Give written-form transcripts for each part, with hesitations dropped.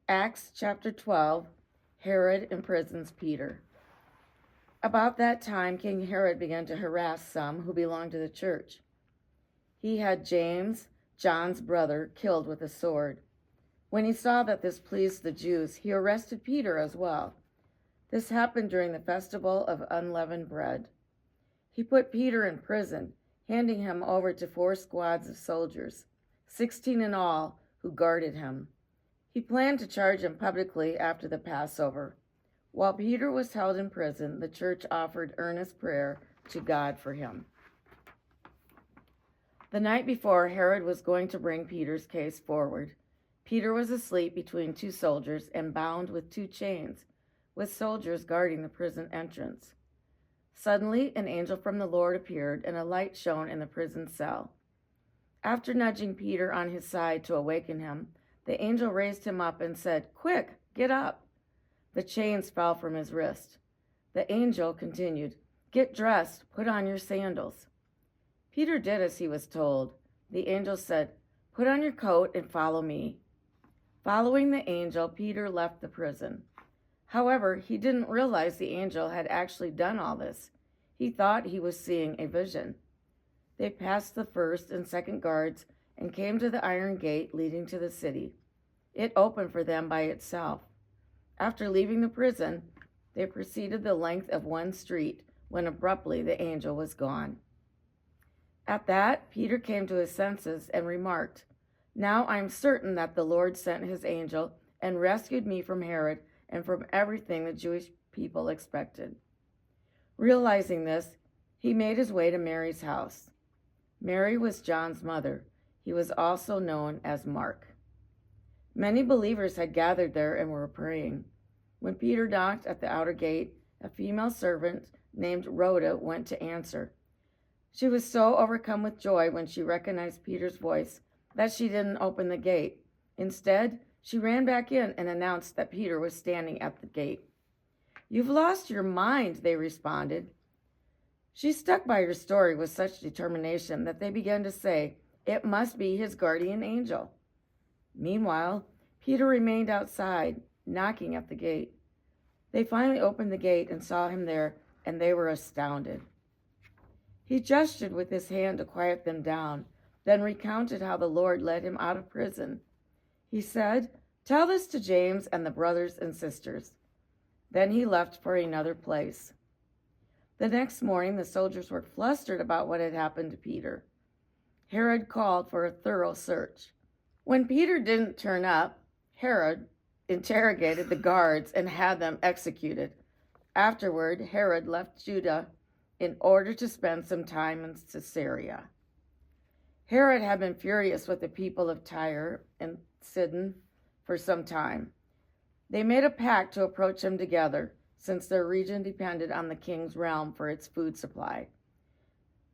Acts chapter 12, Herod imprisons Peter. About that time, King Herod began to harass some who belonged to the church. He had James, John's brother, killed with a sword. When he saw that this pleased the Jews, he arrested Peter as well. This happened during the festival of unleavened bread. He put Peter in prison, handing him over to 4 squads of soldiers, 16 in all, who guarded him. He planned to charge him publicly after the Passover. While Peter was held in prison, the church offered earnest prayer to God for him. The night before, Herod was going to bring Peter's case forward. Peter was asleep between 2 soldiers and bound with 2 chains, with soldiers guarding the prison entrance. Suddenly, an angel from the Lord appeared, and a light shone in the prison cell. After nudging Peter on his side to awaken him, the angel raised him up and said, "Quick, get up." The chains fell from his wrist. The angel continued, "Get dressed, put on your sandals." Peter did as he was told. The angel said, "Put on your coat and follow me." Following the angel, Peter left the prison. However, he didn't realize the angel had actually done all this. He thought he was seeing a vision. They passed the 1st and 2nd guards and came to the iron gate leading to the city. It opened for them by itself. After leaving the prison, they proceeded the length of 1 street when abruptly the angel was gone. At that, Peter came to his senses and remarked, "Now I'm certain that the Lord sent his angel and rescued me from Herod and from everything the Jewish people expected." Realizing this, he made his way to Mary's house. Mary was John's mother. He was also known as Mark. Many believers had gathered there and were praying. When Peter knocked at the outer gate, a female servant named Rhoda went to answer. She was so overcome with joy when she recognized Peter's voice that she didn't open the gate. Instead, she ran back in and announced that Peter was standing at the gate. "You've lost your mind," they responded. She stuck by her story with such determination that they began to say, "It must be his guardian angel." Meanwhile, Peter remained outside, knocking at the gate. They finally opened the gate and saw him there, and they were astounded. He gestured with his hand to quiet them down, then recounted how the Lord led him out of prison. He said, "Tell this to James and the brothers and sisters." Then he left for another place. The next morning, the soldiers were flustered about what had happened to Peter. Herod called for a thorough search. When Peter didn't turn up, Herod interrogated the guards and had them executed. Afterward, Herod left Judah in order to spend some time in Caesarea. Herod had been furious with the people of Tyre and Sidon for some time. They made a pact to approach him together, since their region depended on the king's realm for its food supply.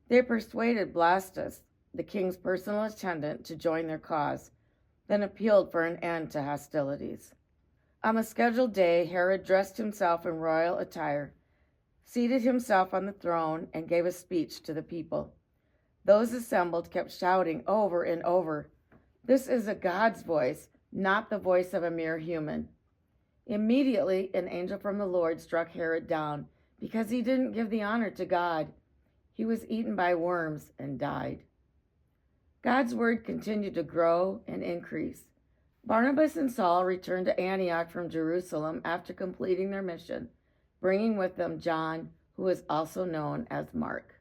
They persuaded Blastus, the king's personal attendant, to join their cause, then appealed for an end to hostilities. On the scheduled day, Herod dressed himself in royal attire, seated himself on the throne, and gave a speech to the people. Those assembled kept shouting over and over, "This is a God's voice, not the voice of a mere human." Immediately, an angel from the Lord struck Herod down because he didn't give the honor to God. He was eaten by worms and died. God's word continued to grow and increase. Barnabas and Saul returned to Antioch from Jerusalem after completing their mission, bringing with them John, who is also known as Mark.